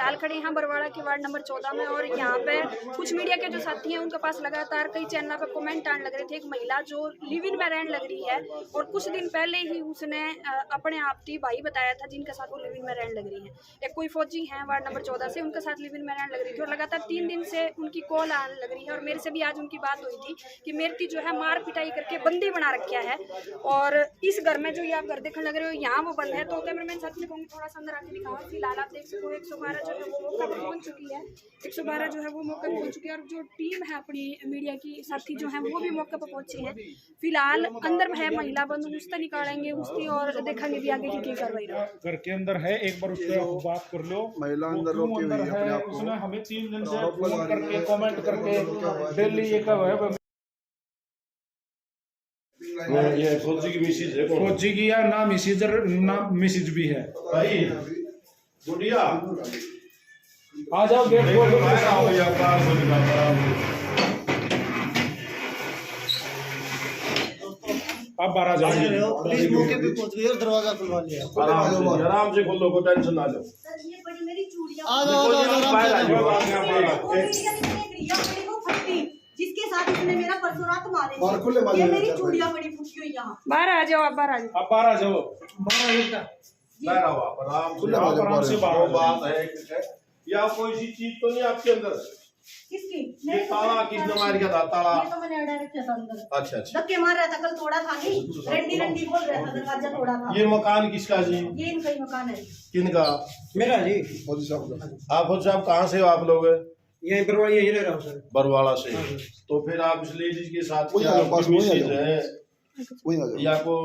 फिलहाल खड़े हैं बरवाड़ा के वार्ड नंबर 14 में और यहाँ पे कुछ मीडिया के जो साथी हैं उनके पास लगातार कई चैनल पे कमेंट आने लग रहे थे। एक महिला जो लिव इन में रहने लग रही है और कुछ दिन पहले ही उसने अपने आपती भाई बताया था जिनके साथ वो लिव इन में रहने लग रही है। एक कोई फौजी हैं वार्ड नंबर 14 से, उनके साथ लिव इन में रहने लग रही थी और लगातार 3 दिन से उनकी कॉल आने लग रही है और मेरे से भी आज उनकी बात हुई थी कि मेरी जो है मार पिटाई करके बंदी बना रखा है। और इस घर में जो ये आप घर देखने लग रहे हो यहाँ वो बंद है। तो कैमरामैन साथ में कहूँगी थोड़ा सा अंदर आके दिखाओ। फिलहाल आप देख सकते हो 112 जो है वो मौका पर पहुँच चुकी है। 112 जो है वो मौके पर पहुँच चुकी है और जो टीम है अपनी मीडिया की साथी जो है वो भी मौके पर पहुंचे हैं। फिलहाल अंदर है महिला बंद, उससे निकालेंगे उसकी और देखेंगे भी आगे की कार्रवाई। घर के अंदर है, एक बार उससे बात कर लो। महिला अंदर रोकी हुई है अपने आप को। उसने हमें 3 दिन से फोन करके कमेंट करके डेली ये कब है ये फौजी की मिसेज है। फौजी की या ना मिसेज भी है भाई गुड़िया आ जाओ गेट खोल दो। आप 12 जाइए पुलिस मौके पे पहुंच गई और दरवाजा खुलवा लिया। आराम से खोल लो, कोई टेंशन ना लो। सर ये बड़ी मेरी चूड़ियां आ जिसके साथ इसने मेरा परसों रात मारे। ये मेरी चूड़ियां बड़ी फूटी हुई यहाँ। बाहर आ जाओ, आप बाहर आ जाओ। आप 12 जाओ। आराम से बात है या कोई सी चीज तो नहीं आपके अंदर? किसकी? ये ताला किसने मार गया था? ताला ये तो मैंने डायरेक्ट किया था अंदर। अच्छा अच्छा। धक्के मार रहा था, कल तोड़ा था नहीं, रंडी रंडी बोल रहा था, दरवाजा तोड़ा था। ये मकान किसका जी? ये इनका ही मकान है। किनका? मेरा जी। आप फौजी साहब कहाँ से हो आप लोग? यही बरवाड़ा यही रह रहा हूँ सर। बरवाड़ा से। तो फिर आप इस लेडीज के साथ या को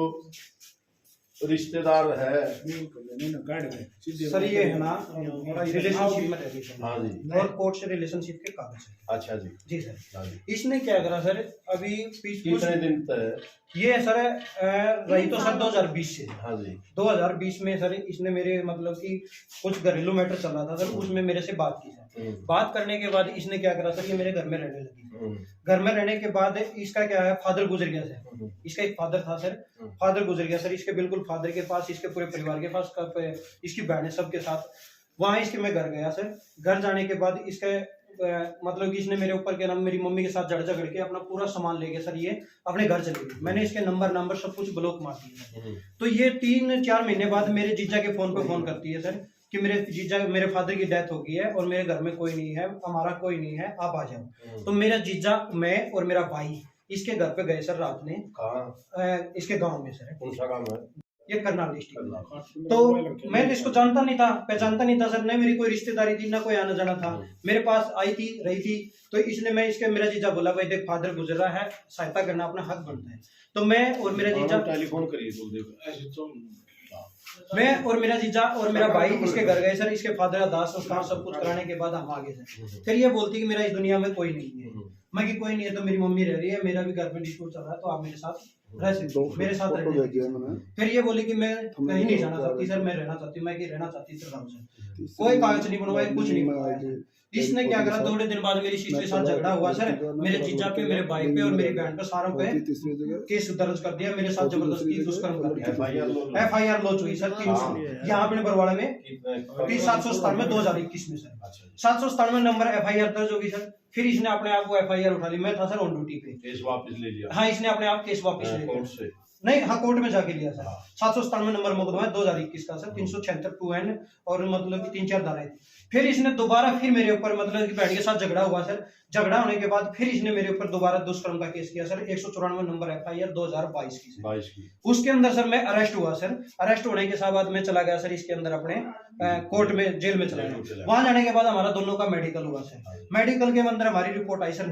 रिश्तेदार है? सर ये है ना रिलेशनशिप में रहती है। हाँ जी। और कोर्ट से रिलेशनशिप के कागज है। अच्छा जी। जी सर। हाँ जी। इसने क्या करा सर अभी कितने दिन तक? ये सर रही तो सर 2020 से। हाँ जी। 2020 में सर इसने मेरे मतलब कि कुछ घरेलू मैटर चल रहा था सर, उसमें मेरे से बात की सर। बात करने के बाद इसने क्या करा सर, ये मेरे घर में रहने लगी। घर में रहने के बाद इसका क्या है, फादर गुजर गया सर। इसका एक फादर था सर, फादर गुजर गया सर। इसके बिल्कुल फादर के पास, इसके पूरे परिवार के पास, इसकी बहनें सबके साथ वहां इसके मैं घर गया सर। घर जाने के बाद इसके मतलब कि इसने मेरे ऊपर क्या नाम मेरी मम्मी के साथ झगड़ के अपना पूरा सामान लेके सर ये अपने घर चले गए। मैंने इसके नंबर सब कुछ ब्लॉक मार दिया। तो ये 3-4 महीने बाद मेरे जीजा के फोन पे फोन करती है सर कि मेरे जीजा मेरे फादर की डेथ हो गई है और मेरे घर में कोई नहीं है, हमारा कोई नहीं है, आप आ जाओ। तो मेरा जीजा, मैं और मेरा भाई इसके घर पे गए सर रात में। कहाँ? इसके गाँव में सर। कौन सा गाँव है? ये करनाल डिस्ट्रिक्ट। तो मैं इसको जानता नहीं था, पहचानता नहीं था सर, न मेरी कोई रिश्तेदारी थी, ना कोई आना जाना था। मेरे पास आई थी, रही थी। तो इसने मैं इसके मेरा जीजा बोला भाई देख फादर गुजर रहा है, सहायता करना अपना हक बनता है। तो मैं और मेरा जीजा टेलीफोन करिए, मैं और मेरा जीजा और मेरा भाई इसके घर गए सर। इसके फादर का दाह संस्कार सब कुछ कराने के बाद हम आ गए सर। फिर ये बोलती कि मेरा इस दुनिया में कोई नहीं है। मैं कि कोई नहीं है तो मेरी मम्मी रह रही है, मेरा भी घर में डिस्प्यूट चल रहा है, तो आप मेरे साथ रह सकते हो, मेरे साथ रहने। फिर ये बोली कि मैं कहीं नहीं जाना चाहती सर, मैं रहना चाहती हूँ। मैं कि रहना चाहती सर, कोई कागज नहीं बनवाए, कुछ नहीं बनवाया। इसने क्या करा, थोड़े दिन बाद मेरी सिस्टर के साथ झगड़ा हुआ सर। मेरे जीजा पे, मेरे भाई पे और मेरी बहन पे सारों पे केस दर्ज कर दिया। मेरे साथ जबरदस्ती दुष्कर्म कर दिया। FIR लॉन्च हुई सर 300 यहाँ अपने बरवाड़ा में 797 2021 में सर। 797 नंबर FIR दर्ज होगी सर। फिर इसने अपने आप को FIR उठा ली। मैं था सर ऑन ड्यूटी पे। केस वापस ले लिया? हाँ, इसने अपने आप केस वापस ले लिया कोर्ट से। नहीं, हाँ कोर्ट में जाके लिया सर। 797 नंबर मुकदमा है 2021 का सर। 376 2N और मतलब 3-4 धाराएं। फिर इसने दोबारा फिर मेरे ऊपर मतलब कि बहन के साथ झगड़ा हुआ सर। झगड़ा होने के बाद फिर इसने मेरे ऊपर दोबारा दुष्कर्म का केस किया सर। 194 नंबर FIR 2022 की। उसके अंदर सर मैं अरेस्ट हुआ सर। अरेस्ट होने के बाद मैं चला गया सर इसके अंदर अपने कोर्ट में, जेल में चला गया। वहां जाने के बाद हमारा दोनों का मेडिकल हुआ सर। मेडिकल के अंदर हमारी रिपोर्ट आई सर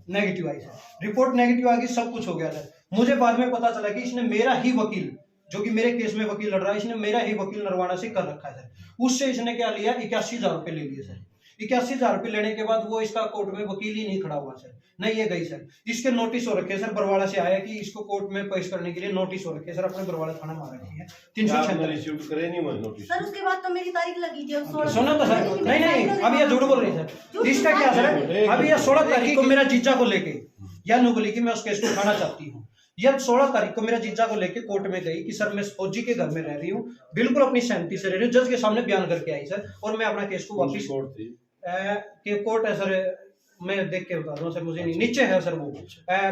नेगेटिव आई सर। रिपोर्ट नेगेटिव आ गई, सब कुछ हो गया सर। मुझे बाद में पता चला कि इसने मेरा ही वकील, जो कि मेरे केस में वकील लड़ रहा है, इसने मेरा ही वकील नरवाना से कर रखा है सर। उससे इसने क्या लिया, 81,000 रुपए ले लिए सर। 81,000 रुपए लेने के बाद वो इसका कोर्ट में वकील ही नहीं खड़ा हुआ सर, नहीं ये गई सर। इसके नोटिस हो रखे सर, बरवाड़ा से आया कि इसको कोर्ट में पेश करने के लिए नोटिस हो रखे सर। अपने बरवाड़ा थाना में आ रखी है 376 करे नहीं नोटिस सर। उसके बाद तो मेरी तारीख लगी थी। सुनो तो सर, नहीं अभी ये झूठ बोल रही सर। इसका क्या सर, अभी ये 16 तारीख को मेरा जीजा को लेके या नु बोली कि मैं उस केस को उठाना चाहती हूँ। यह 16 तारीख को मेरा जीजा को लेके कोर्ट में गई कि सर मैं फौजी के घर में रह रही हूँ, बिल्कुल अपनी सहमति से रह रही हूँ, जज के सामने बयान करके आई सर, और मैं अपना केस को वापिस कोर्ट है सर, मैं देख के बता दूं सर, मुझे नहीं, नीचे है सर वो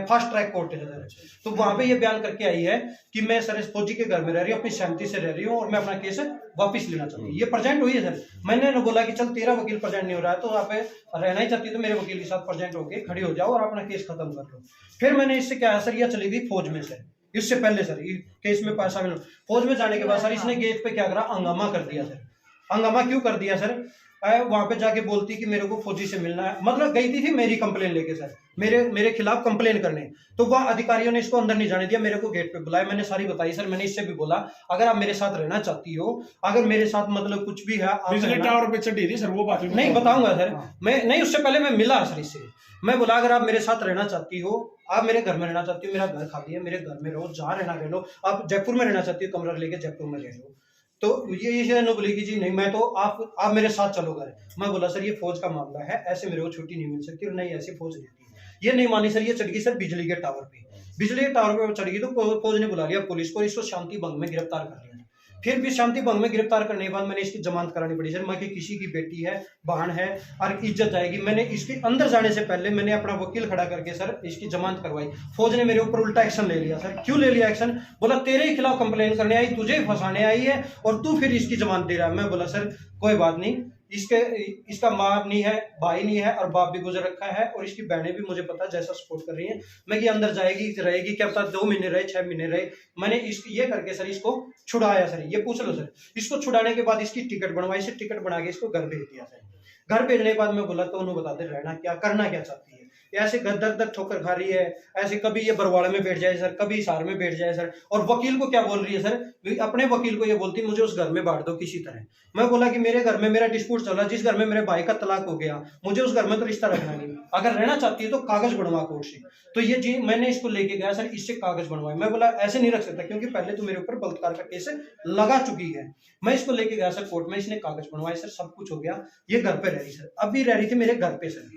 फास्ट ट्रैक कोर्ट है सर। तो वहां पे ये बयान करके आई है कि मैं सर इस फौजी के घर में रह रही हूँ, अपनी सहमति से रह रही हूँ और मैं अपना केस वापस लेना चाहती हूँ। ये प्रेजेंट हुई है सर। मैंने ना बोला कि चल तेरा वकील प्रेजेंट नहीं हो रहा है तो आप रहना ही चाहती तो मेरे वकील के साथ प्रेजेंट होके खड़ी हो जाओ और अपना केस खत्म कर लो। फिर मैंने इससे क्या है सर, यह चली गई फौज में सर, इससे पहले सर केस में पैसा मिला। फौज में जाने के बाद सर इसने गेट पे क्या करा, हंगामा कर दिया सर। हंगामा क्यों कर दिया सर, वहां पे जाके बोलती कि मेरे को फौजी से मिलना है, मतलब गई थी मेरी कंप्लेन लेके सर, मेरे खिलाफ कंप्लेन करने। तो वह अधिकारियों ने इसको अंदर नहीं जाने दिया, मेरे को गेट पे बुलाया, मैंने सारी बताई सर। मैंने इससे भी बोला अगर आप मेरे साथ रहना चाहती हो, अगर मेरे साथ मतलब कुछ भी है, बिजली टावर पे चढ़ी थी सर वो बात नहीं बताऊंगा सर मैं, नहीं उससे पहले मैं मिला सर इससे। मैं बोला अगर आप मेरे साथ रहना चाहती हो, आप मेरे घर में रहना चाहती हो, मेरा घर खाली है, मेरे घर में रहो, जहाँ रहना रह लो, आप जयपुर में रहना चाहती हो कमरा लेके जयपुर में रह लो। तो ये बोली कि जी नहीं मैं तो आप मेरे साथ चलो घर। मैं बोला सर ये फौज का मामला है, ऐसे मेरे को छुट्टी नहीं मिल सकती, और नहीं ऐसी फौज देती है। ये नहीं मानी सर, ये चढ़ गई सर बिजली के टावर पे। बिजली के टावर पे चढ़ गई तो फौज ने बुला लिया पुलिस को, इसको शांति भंग में गिरफ्तार कर लिया। फिर भी शांति भंग में गिरफ्तार करने के बाद मैंने इसकी जमानत करानी पड़ी सर। मैं कि किसी की बेटी है, बहन है और इज्जत जाएगी। मैंने इसके अंदर जाने से पहले मैंने अपना वकील खड़ा करके सर इसकी जमानत करवाई। फौज ने मेरे ऊपर उल्टा एक्शन ले लिया सर। क्यों ले लिया एक्शन, बोला तेरे ही खिलाफ कंप्लेन करने आई, तुझे फंसाने आई है और तू फिर इसकी जमानत दे रहा है। मैं बोला सर कोई बात नहीं, इसका माँ नहीं है, भाई नहीं है और बाप भी गुजर रखा है, और इसकी बहनें भी मुझे पता जैसा सपोर्ट कर रही हैं। मैं कि अंदर जाएगी रहेगी, क्या पता 2 महीने रहे 6 महीने रहे। मैंने ये करके सर इसको छुड़ाया सर। ये पूछ लो सर, इसको छुड़ाने के बाद इसकी टिकट बनवाई सर, टिकट बना के इसको घर भेज दिया सर। घर भेजने के बाद मैं बोला तो उन्होंने बता दे रहना क्या, करना क्या चाहती है। ऐसे दर ठोकर खा रही है, ऐसे कभी ये बरवाड़े में बैठ जाए सर, कभी हिसार में बैठ जाए सर। और वकील को क्या बोल रही है सर, अपने वकील को ये बोलती मुझे उस घर में बांट दो किसी तरह। मैं बोला कि मेरे घर में मेरा डिस्प्यूट चल रहा है, जिस घर में मेरे भाई का तलाक हो गया, मुझे उस घर में तो रिश्ता रखना नहीं। अगर रहना चाहती है तो कागज बनवा कोर्ट से। तो ये जी मैंने इसको लेके गया सर, इससे कागज बनवाए। मैं बोला ऐसे नहीं रख सकता क्योंकि पहले तो मेरे ऊपर बलात्कार का केस लगा चुकी है। मैं इसको लेके गया सर कोर्ट में, इसने कागज बनवाए सर, सब कुछ हो गया। ये घर पे रह रही सर, अब भी रह रही थी मेरे घर पे सर,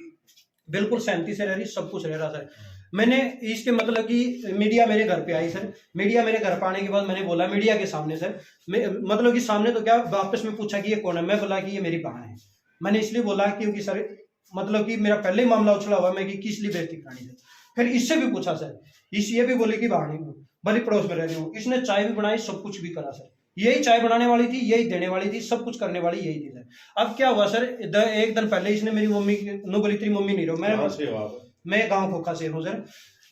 बिल्कुल सहमति से रह रही, सब कुछ रह रहा सर। मैंने इसके मतलब कि मीडिया मेरे घर पे आई सर। मीडिया मेरे घर पे आने के बाद मैंने बोला मीडिया के सामने सर, मतलब कि सामने तो क्या वापस में पूछा कि ये कौन है। मैं बोला कि ये मेरी बहन है। मैंने इसलिए बोला क्योंकि सर मतलब कि मेरा पहले ही मामला उछला हुआ, मैं कि किस लिए बेइज्जती करानी है। फिर इससे भी पूछा सर, ये भी बोले कि बहन हूँ, भली पड़ोस में रह रही हूँ। इसने चाय भी बनाई, सब कुछ भी करा सर। यही चाय बनाने वाली थी, यही देने वाली थी, सब कुछ करने वाली यही थी सर। अब क्या हुआ सर, एक दिन पहले इसने मेरी मम्मी नो बोली तेरी मम्मी नहीं रहो, मैं गाँव खोखा से हूँ सर।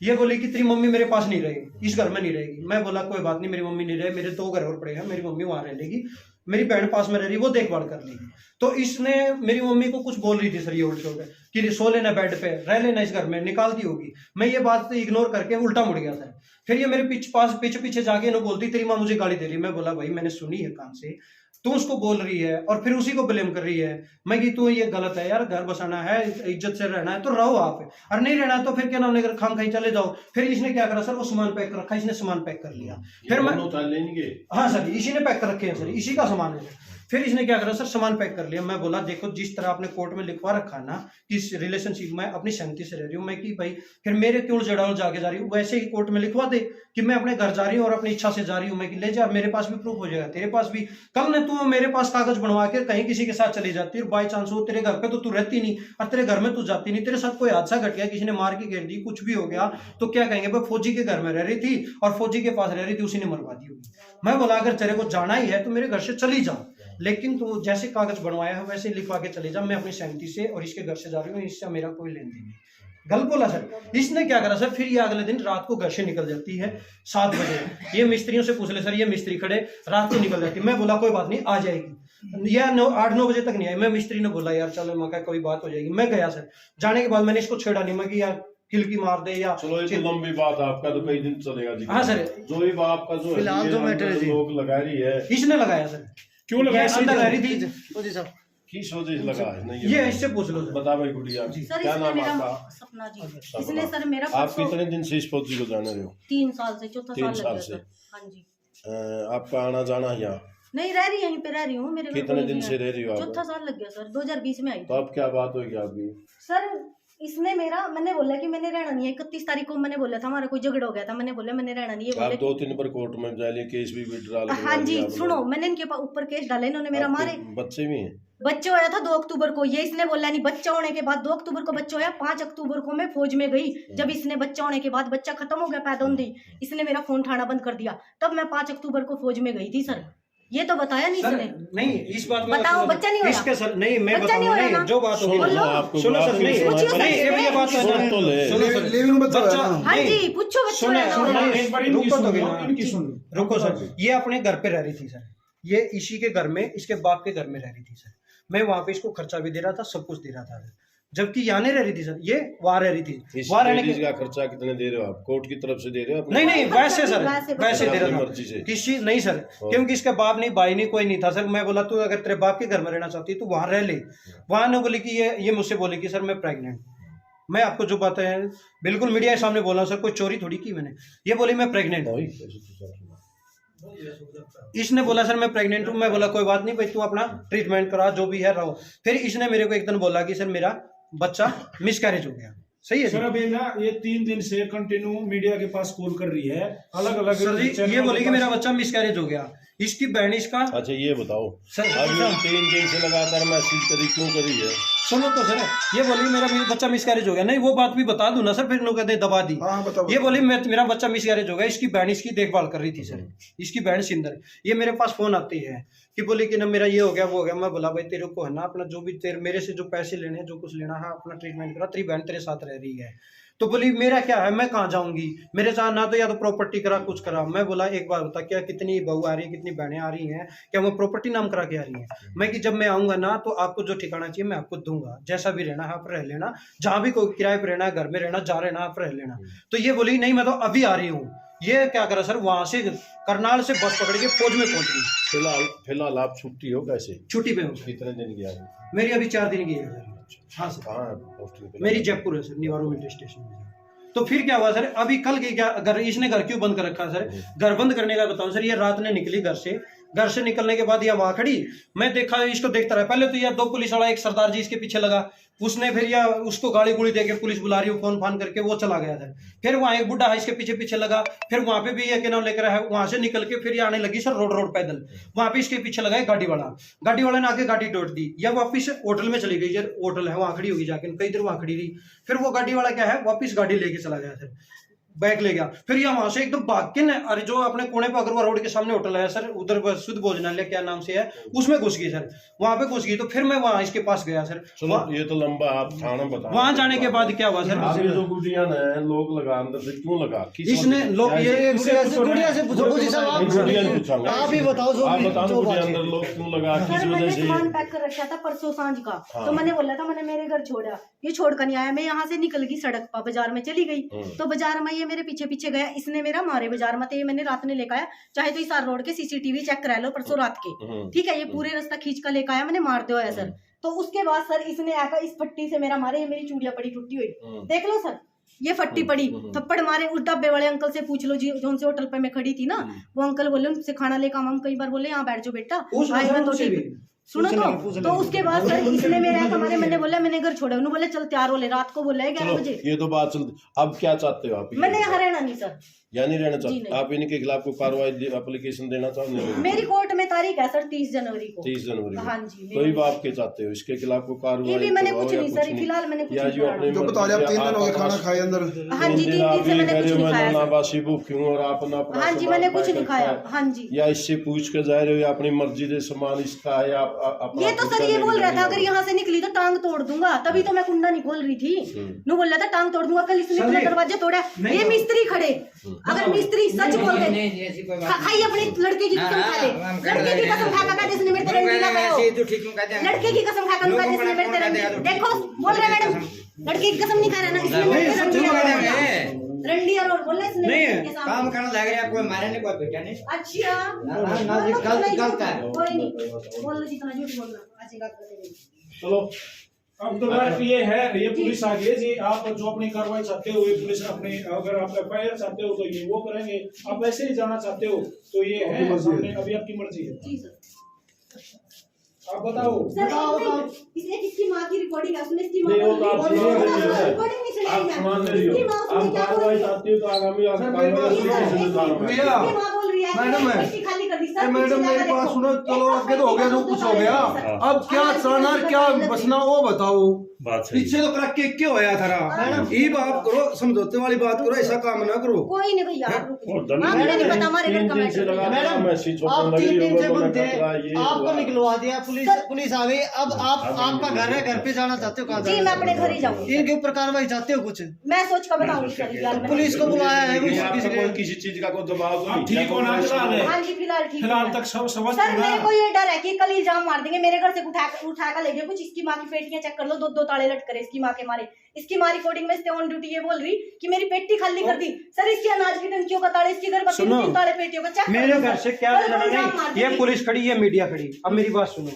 ये बोली कि तेरी मम्मी मेरे पास नहीं रहेगी, इस घर में नहीं रहेगी। मैं बोला कोई बात नहीं, मेरी मम्मी नहीं रहे, मेरे 2 घर और पड़े हैं, मेरी मम्मी वहां रह लेगी, मेरी बहन पास में रह रही, वो देखभाल कर लेगी। तो इसने मेरी मम्मी को कुछ बोल रही थी सर ये उल्टे उल्टे कि सो लेना बेड पे, रह लेना इस घर में, निकालती होगी। मैं ये बात इग्नोर करके उल्टा मुड़ गया सर। फिर ये मेरे पीछे जाके इन्होंने बोलती तेरी माँ मुझे गाली दे रही। मैं बोला भाई मैंने सुनी है कान से, तू उसको बोल रही है और फिर उसी को ब्लेम कर रही है। मैं कि तू ये गलत है यार, घर बसाना है, इज्जत से रहना है तो रहो आप, और नहीं रहना तो फिर क्या नाम लेकर खाम खाई चले जाओ। फिर इसने क्या करा सर, वो सामान पैक कर रखा, इसने सामान पैक कर लिया। फिर मैं हाँ सर इसी ने पैक कर रखे हैं सर, इसी का सामान है। फिर इसने क्या करा सर, सामान पैक कर लिया। मैं बोला देखो जिस तरह आपने कोर्ट में लिखवा रखा ना कि इस रिलेशनशिप में अपनी सहमति से रह रही हूँ, मैं कि भाई फिर मेरे क्यों जड़ाओ जाके जा रही हूँ, वैसे ही कोर्ट में लिखवा दे कि मैं अपने घर जा रही हूँ और अपनी इच्छा से जा रही हूँ। मैं कि ले जा, मेरे पास भी प्रूफ हो जाएगा, तेरे पास भी। कल ने तू मेरे पास कागज बनवा के कहीं किसी के साथ चली जाती है, बाई चांस हो तेरे घर पे तो तू रहती नहीं और तेरे घर में तू जाती नहीं, तेरे साथ कोई हादसा घट गया, किसी ने मार के घेर दी, कुछ भी हो गया तो क्या कहेंगे भाई फौजी के घर में रह रही थी और फौजी के पास रह रही थी, उसी ने मरवा दी होगी। मैं बोला अगर तेरे को जाना ही है तो मेरे घर से चली जा, लेकिन तू जैसे कागज बनवाया है वैसे लिखवा के चले जा, मैं अपनी सहमति से और इसके घर से जा रही हूँ, इससे मेरा कोई लेन देन नहीं। गलत बोला सर। इसने क्या करा सर, फिर ये अगले दिन रात को घर से निकल जाती है 7 बजे। ये मिस्त्रियों से पूछ ले सर, ये मिस्त्री खड़े, रात को निकल जाती है। मैं बोला कोई बात नहीं आ जाएगी, या 8-9 बजे तक नहीं आई। मैं मिस्त्री ने बोला यार चलो मौका कोई बात हो जाएगी। मैं गया सर, जाने के बाद मैंने इसको छेड़ा नहीं, मैं कि यार खिलकी मार दे या चलो ये तो लंबी बात आपका तो कई दिन चलेगा जी। हाँ सर, जो ही बाप का जो फिलहाल जो मैटर लोग लगा रही है, इसने लगाया सर। क्यों लगाया, अंदर रह रही थी की सोच लगा है नहीं, ये इससे पूछ लो बता भाई गुड़िया सर, क्या नाम मेरा आपका? सपना जी। इसने सर मेरा आप कितने दिन से इस फौजी को जाने रहे हो? 3 साल से, चौथा 3 साल साल लग से। गया सर। हाँ जी। आपका आना जाना यहाँ नहीं रह रही, यहीं पे रह रही हूँ। मेरे कितने दिन से रह रही हो आप? चौथा साल लग गया सर, 2020 में आई। तो अब क्या बात होगी आपकी? सर इसने मेरा, मैंने बोला कि मैंने रहना नहीं है। 31 तारीख को मैंने बोला था हमारा कोई झगड़ा हो गया था, मैंने बोला मैंने रहना नहीं है। आप 2-3 बार कोर्ट में जा लिए, केस भी विड्रॉ करवा हाँ जी लिया सुनो, मैंने इनके ऊपर केस डाले, इन्होंने मेरा आपके मारे। बच्चे भी हैं? बच्चे होया था 2 अक्टूबर को, ये इसने बोला नहीं। बच्चा होने के बाद 2 अक्टूबर को बच्चा होया, 5 अक्टूबर को मैं फौज में गई। जब इसने बच्चा होने के बाद बच्चा खत्म हो गया पैदा होने, इसने मेरा फोन उठाना बंद कर दिया। तब मैं 5 अक्टूबर को फौज में गई थी सर। ये तो बताया नहीं सर, इसने। नहीं इस बात में बताओ, बच्चा नहीं होया? इसके सर नहीं, मैं बच्चा नहीं बताऊंगा होया नहीं, ना? जो बात होगी बोलो। सुनो सर, नहीं पूछिए सर, नहीं, ये बात है सुन तो ले। सुनो सर, लिविंग बच्चा बच्चा है ना? हाँ नहीं, जी पूछो बच्चा सुने होया ना? सुने, एक बार इनकी रुको तो सुन लो, गिना। इनकी सुन लो। रुको सर, ये अपने घर पे रह रही थी सर, ये इसी के घर में, इसके बाप के घर में रह रही थी सर। मैं वहां पे इसको खर्चा भी दे रहा था, सब कुछ दे रहा था सर। जबकि यहाँ नहीं रह रही थी सर, ये वहां रह रही थी। इस वहां रहने लेडीज के का खर्चा कितने दे रहे हो आप? कोर्ट की तरफ से दे रहे हो? नहीं नहीं, वैसे सर, वैसे दे अपनी रहा मर्जी से? था। किसी नहीं सर, क्योंकि इसका बाप नहीं, भाई नहीं, कोई नहीं था सर। मैं बोला तू अगर तेरे बाप के घर में रहना चाहती है तो वहां रह ले। वहां ने बोली कि ये मुझसे बोली कि सर मैं प्रेग्नेंट। मैं आपको जो बातें हैं बिल्कुल मीडिया के सामने बोला सर, कोई चोरी थोड़ी की मैंने। ये बोली मैं प्रेग्नेंट हूँ। इसने बोला सर मैं प्रेग्नेंट हूँ। मैं बोला कोई बात नहीं भाई, तू अपना ट्रीटमेंट करा, जो भी है रहो। फिर इसने मेरे को एक दिन बोला कि सर मेरा बच्चा मिसकैरेज हो गया। सही है सर अभी ना ये 3 दिन से कंटिन्यू मीडिया के पास कॉल कर रही है, अलग अलग सर जी, ये बोली कि मेरा बच्चा मिसकैरेज हो गया। इसकी बहन इसका अच्छा ये बताओ सर, अभी 3 दिन से लगातार मैसेज करी, क्यों करी है? सुनो तो सर, ये बोली मेरा बच्चा मिसकैरेज हो गया। नहीं वो बात भी बता दूं ना सर, फिर लोग कहते हैं दबा दी। ये बोली मेरा बच्चा मिसकैरेज हो गया। इसकी बहन इसकी देखभाल कर रही थी सर, इसकी बहन सिंदर। ये मेरे पास फोन आती है कि बोली कि ना मेरा ये हो गया वो हो गया। मैं बोला भाई तेरे को है ना अपना जो भी तेरे मेरे से जो पैसे लेने हैं, जो कुछ लेना है अपना ट्रीटमेंट करा, तेरी बहन तेरे साथ रह रही है। तो बोली मेरा क्या है, मैं कहाँ जाऊंगी, मेरे साथ ना तो या तो प्रॉपर्टी करा कुछ करा। मैं बोला एक बार बता क्या कितनी बहू आ रही है, कितनी बहनें आ रही हैं, क्या वो प्रॉपर्टी नाम करा के आ रही हैं? मैं कि जब मैं आऊंगा ना तो आपको जो ठिकाना चाहिए मैं आपको दूंगा, जैसा भी रहना है आप रह लेना, जहाँ भी कोई किराए पे रहना है, घर में रहना, जहाँ रहना आप रह लेना। तो ये बोली नहीं मैं तो अभी आ रही हूँ। ये क्या करा सर, वहां से करनाल से बस पकड़ के फौज में पहुंच गई। फिलहाल आप छुट्टी हो कैसे? छुट्टी पे हूँ। कितने दिन गया है? मेरी अभी 4 दिन की है सर। हाँ सर, कहाँ है पोस्टिंग पे? मेरी जयपुर है सर, निवारो मिलिट्री स्टेशन में। तो फिर क्या हुआ सर, अभी कल की क्या घर, इसने घर क्यों बंद कर रखा सर? घर बंद करने का बताऊं सर, ये रात ने निकली घर से निकलने के बाद ये वहां खड़ी, मैं देखा इसको देखता रहा। पहले तो यार 2 पुलिस वाला, एक सरदार जी इसके पीछे लगा, उसने फिर या उसको गाड़ी गुड़ी देके पुलिस बुला रही हो फोन फान करके वो चला गया था। फिर वहां एक बुढ़ा है इसके पीछे पीछे लगा, फिर वहां पे भी ये क्या नाम लेकर है, वहां से निकल के फिर ये आने लगी सर रोड पैदल। वहां पे इसके पीछे लगा गाड़ी वाला ने आके गाड़ी तोड़ दी, या वापिस होटल में चली गई। यार होटल है वहां खड़ी होगी जाके, कई देर वहां खड़ी रही। फिर वो गाड़ी वाला क्या है वापिस गाड़ी लेके चला गया सर, बैग ले गया। फिर ये वहां से एकदम भाग के ना, अरे जो अपने कोने पे अग्रवाल रोड के सामने होटल है सर, उधर शुद्ध भोजनालय क्या नाम से है, उसमें घुस गई सर। वहां पे घुस गई तो फिर मैं वहां इसके पास गया सर। सुनो ये तो लंबा, आप थाना बता। वहां जाने के बाद क्या हुआ सर, आप ये जो गुड़िया है लोग लगा अंदर से क्यों लगा? इसने लोग ये गुड़िया से पूछो गुड़िया ने पूछा, आप ही बताओ आप बताओ गुड़िया अंदर लोग क्यों लगा, किस सर वजह मैंने से? सामान पैक कर रखा था परसों सांझ का। तो मैंने बोला था मैंने मेरे घर छोड़ा, ये छोड़ कर नहीं आया। मैं यहाँ से निकल गई सड़क पर, बाजार में चली गई। तो बाजार में ये मेरे पीछे पीछे गया, इसने मेरा मारे बाजार में। तो ये मैंने रात ने लेकर आया, चाहे तो इस रोड के सीसीटीवी चेक करा लो परसों रात के, ठीक है। ये पूरे रास्ता खींच कर लेकर आया, मैंने मार दिया सर। तो उसके बाद सर इसने आकर इस फट्टी से मेरा मारे, ये मेरी चूड़िया पड़ी टूटी हुई, देख लो सर ये फट्टी पड़ी। थप्पड़ मारे। उस डब्बे वाले अंकल से पूछ लो जी, जो से होटल पे मैं खड़ी थी ना, वो अंकल बोले उनसे खाना लेकर हम कई बार बोले यहाँ बैठ जाओ बेटा, सुनो तो उसके बाद सर इसने मेरे हमारे, मैंने बोला मैंने घर छोड़ा, उन्होंने बोले चल तैयार हो ले, रात को बोला है 11 बजे। ये तो बात चलती, अब क्या चाहते हो आप? मैंने यहाँ रहना नहीं सर, या नहीं रहना चाहते आप? इनके खिलाफ कोई कार्रवाई एप्लीकेशन देना चाहते हो? मेरी कोर्ट में तारीख है सर 30 जनवरी को। 30 जनवरी हाँ जी। कोई बाप के चाहते हो इसके खिलाफ कोई कार्रवाई? ये भी मैंने कुछ नहीं सर, फिलहाल मैंने कुछ नहीं अपने जो बता रहे आप 3 दिन हो गए खाना खाए अंदर। हाँ जी 3 दिन से मैंने कुछ नहीं खाया। नाबासी भूख क्यों और अपना अपना हाँ जी मैंने कुछ नहीं खाया। हाँ जी। या इससे पूछ के जा रहे हो या अपनी मर्जी से सामान इसका है या ये तो सर ये बोल रहा था अगर यहाँ से निकली तो टांग तोड़ दूंगा, तभी तो मैं कुंडा नहीं खोल रही थी। नु बोल रहा था टांग तोड़ दूंगा, कल इसने पूरा दरवाजा तोड़ा। ये मिस्त्री खड़े, अगर मिस्त्री सच बोल रहे खाई अपने लड़के की कसम खा ले, लड़के की कसम खा कर जिसने मेरे तेरे रंडी लगाया, लड़के की कसम खा कर जिसने मेरे तेरे रंडी, देखो बोल रहे मैडम लड़के की कसम नहीं खा रहा ना, इसने मेरे तेरे रंडी लगाया, रंडी और बोल रहा इसने नहीं काम करना लग रहा है, कोई मारे नहीं कोई बेटा नहीं। अच्छा गलत है, कोई नहीं बोल लो जितना झूठ बोल रहा अच्छी बात करेंगे। चलो अब तो बात ये है, ये पुलिस आ गई जी। आप जो अपनी कार्रवाई चाहते हो ये पुलिस अपने, अगर आप FIR चाहते हो तो ये वो करेंगे, आप वैसे ही जाना चाहते हो तो ये है सामने, अभी आपकी मर्जी है। आप बताओ। इसने किसकी माँ की रिकॉर्डिंग है, उसने इसकी माँ नहीं, वो तो आप को सुना रही हो। रिकॉर्डिंग नहीं चलाई आप है। सुना रही हो। इसकी माँ आप उसने क्या बोली कार्रवाई है? चाहती हो तो आगामी आप कार्रवाई इसकी सुनिश्चित माँ बोल रही है मैडम है। मिट्टी खाली कर दी सर। मैडम पीछे मेरी जाकर बात देखो। सुनो, चलो आगे तो हो गया, जो कुछ हो गया, अब क्या चलाना और क्या बसना वो बताओ। पीछे तो कर के क्यों होया थारा? ये बात करो, समझौते वाली बात करो, ऐसा काम ना करो। कोई नहीं भैया, आप रुको। और हाँ, मुझे नहीं पता, हमारे घर कमेंट मैडम आप 3 दिन से बंद थे, आपको निकलवा दिया, पुलिस आ गई, अब आप आपका घर है, घर पे जाना चाहते हो? कहाँ जी मैं अपने घर ही जाऊंगी। इनके ऊपर कार्रवाई चाहते हो कुछ? मैं सोच कर बताऊंगी सर फिलहाल मैं। पुलिस को बुलाया है नहीं, आप किसी तो ने? कोई किसी चीज का कोई दबाव तो नहीं। ठीक हो ना फिलहाल है? हाँ जी फिलहाल ठीक है। फिलहाल तक सब समझ सर ना। मेरे को ये डर है कि कल इल्जाम मार देंगे मेरे घर से उठा कर ले गए कुछ। इसकी माँ की पेटियां चेक कर लो, 2 ताले लटक रहे इसकी माँ के मारे। इसकी माँ रिकॉर्डिंग में इसने ऑन ड्यूटी ये बोल रही कि मेरी पेटी खाली कर दी। सर इसकी अनाज की टंकियों का ताले, इसकी घर सुनो, 3 ताले पेटियों का चेक। मेरे घर से क्या लेना नहीं, ये पुलिस खड़ी है, मीडिया खड़ी। अब मेरी बात सुनो,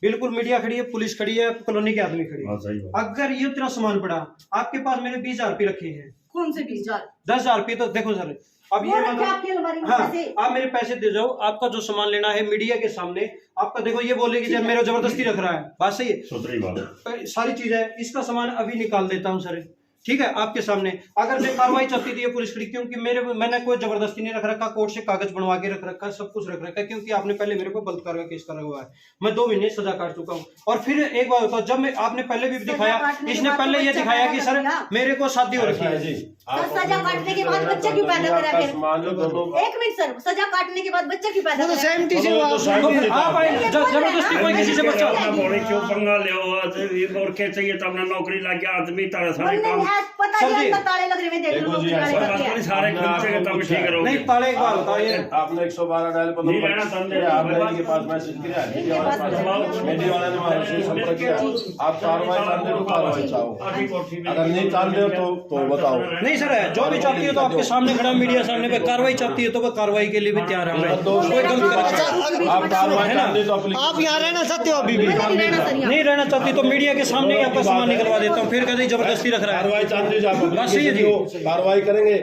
बिल्कुल मीडिया खड़ी है, पुलिस खड़ी है, कॉलोनी के आदमी खड़ी है। अगर ये इतना सामान पड़ा, आपके पास मैंने 20,000 रुपये रखे हैं। कौन से 20,000? 10,000 रुपये तो देखो सर, अब वो ये रखे आपकी अलमारी में हाँ, पैसे। आप मेरे पैसे दे जाओ, आपका जो सामान लेना है मीडिया के सामने आपका, देखो ये बोले कि जब मेरा जबरदस्ती रख रहा है, बात सही है, सारी चीज है, इसका सामान अभी निकाल देता हूँ सर, ठीक है, आपके सामने। अगर मैं कार्रवाई चलती थी ये पुलिस खड़ी, क्योंकि मैंने कोई जबरदस्ती नहीं रख रखा, कोर्ट से कागज बनवा के रख रखा है, सब कुछ रख रखा है, क्योंकि आपने पहले मेरे को बलात्कार का केस करा हुआ है, मैं 2 महीने सजा काट चुका हूँ। और फिर एक बात बताओ, जब मैं आपने पहले भी दिखाया, इसने पहले ये दिखाया कि सर मेरे को शादी हो रखी है जी। सर सजा काटने के बाद बच्चा क्यों पैदा करा फिर? एक मिनट सर, सजा काटने के बाद बच्चा क्यों पैदा करा? सहमति से आप जबरदस्ती कोई किसी से बच्चा क्यों पंगा ले और क्या चाहिए तो अपना नौकरी लग गया आदमी तारा सारे काम पता नहीं अंदर ताले लग रहे हैं, देख लो ताले सारे खुलचे तब ठीक रहोगे। नहीं, ताले एक बात बताओ, ये आपने 112 डायल पर नहीं रहना तंदे आपने के पास मैसेज किया, मीडिया वाले ने हमारे संपर्क किया। आप कार्रवाई चाहते हो तो कार्रवाई चाहो, अगर नहीं चाहते हो तो बताओ। नहीं सर, जो भी चाहती है तो आपके सामने खड़ा, मीडिया सामने पे कार्रवाई चाहती है तो वो कार्रवाई के लिए भी तैयार है। कोई गलत कर आप कार्रवाई चाहते तो आप यहाँ रहना चाहते हो अभी भी? नहीं रहना चाहती तो मीडिया के सामने ही आपका सामान निकलवा देता हूँ, फिर कहते जबरदस्ती रख रहा है। कार्रवाई चाहते हो आप बस ये जी। कार्रवाई करेंगे।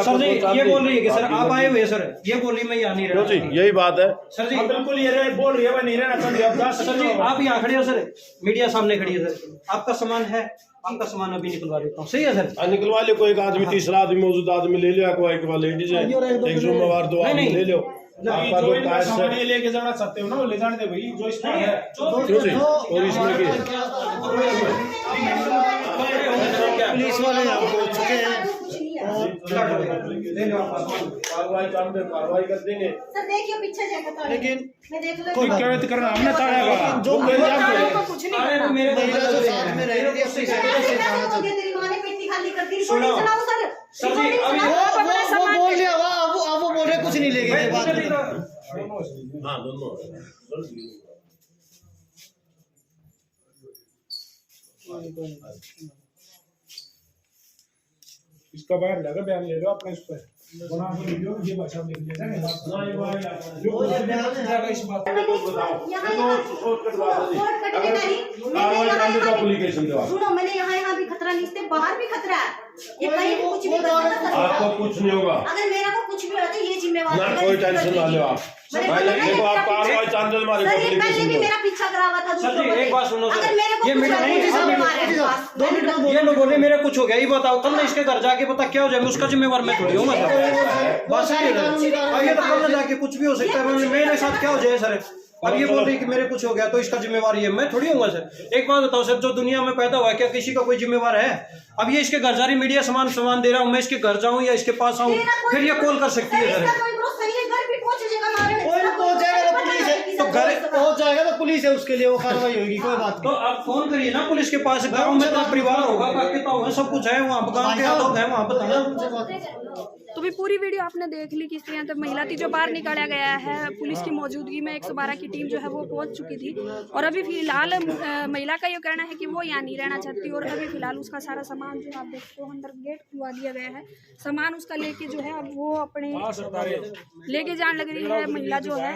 सर जी ये बोल रही है कि सर आप आए हुए, सर ये बोल रही मैं यहाँ नहीं रहा। यही बात है सर जी बिल्कुल ये बोल रही है, मैं नहीं रहना चाहती। अब सर जी आप यहाँ खड़े हो सर, मीडिया सामने खड़ी है सर, आपका सामान है, आपका सामान अभी निकलवा देता हूँ, सही है सर? निकलवा लो, कोई एक आदमी, तीसरा आदमी, मौजूद आदमी ले लिया, कोई एक लेडीज है, एक जुम्मेवार 2 आदमी ले लो। आपका जो जो इनका सामान ये लेके जाना चाहते हो ना, वो ले जाने दे भाई, जो इसमें है। और इसमें की पुलिस वाले आपको चुके हैं। कार्रवाई चाहते कार्रवाई कर देंगे। सर देखिए पीछे जाकर ताले, लेकिन मैं देख लो कोई गलत करना हमने ताड़ेगा जो कुछ नहीं अरे मेरे महिला जो साथ में रह रही है उससे तेरी माँ ने पेटी खाली कर दी। सुनो। रिकॉर्डिंग सुनाओ सर। सर जी, रिकॉर्डिंग अभी सुनाओ, अपना वो सामान बोल रहे अब वो बोल रहे कुछ नहीं लेके गए बात में। हाँ दोनों इसका बाहर लगा बयान ले लो अपने, इस पर बना के वीडियो ये भाषा में लिख लेना इस बात सुनो, मैंने यहाँ भी खतरा नहीं, इससे बाहर भी खतरा है, ये कहीं भी कुछ भी कर सकता है। आपको कुछ नहीं होगा, अगर मेरा को कुछ भी होता है ये जिम्मेवार ना कोई टेंशन ना लो आप। देखो आप कार्रवाई चाहते हमारे सर ये पहले भी मेरा पीछा करा हुआ था सर जी, एक बात सुनो सर, अगर मेरे को ये कुछ मीडिया नहीं, होता है, सर, जिम्मेवार है पास। 2 मिनट ये लोग बोले मेरा कुछ हो गया, ये बताओ कल ना इसके घर जाके पता क्या हो जाए, मैं उसका जिम्मेवार मैं थोड़ी हूँ सर। बस ये तो कल ना जाके कुछ भी हो सकता है, मेरे साथ क्या हो जाए सर? अब ये बोल रही कि मेरे कुछ हो गया तो इसका जिम्मेवार ये मैं थोड़ी हूँ सर। एक बात बताओ सर, जो दुनिया में पैदा हुआ है क्या किसी का कोई जिम्मेवार है? अब ये इसके घर जा रही, मीडिया सामान दे रहा हूँ, मैं इसके घर जाऊँ या इसके पास आऊँ, फिर ये कॉल कर सकती है सर। तो घर पहुंच जाएगा तो पुलिस है, उसके लिए वो कार्रवाई होगी, कोई बात तो आप फोन करिए ना पुलिस के पास, गांव में तो परिवार होगा, बाकी तो है, सब कुछ है वहाँ, गाँव के लोग हैं वहाँ बताना। तो भी पूरी वीडियो आपने देख ली किस तरह तक महिला थी जो बाहर निकाला गया है। पुलिस की मौजूदगी में 112 की टीम जो है वो पहुंच चुकी थी और अभी फिलहाल महिला का ये कहना है कि वो यहाँ नहीं रहना चाहती और अभी फिलहाल उसका सारा सामान जो आप देखते हो अंदर गेट खुलवा दिया गया है, सामान उसका लेके जो है अब वो अपने लेके जाने लग रही है महिला जो है।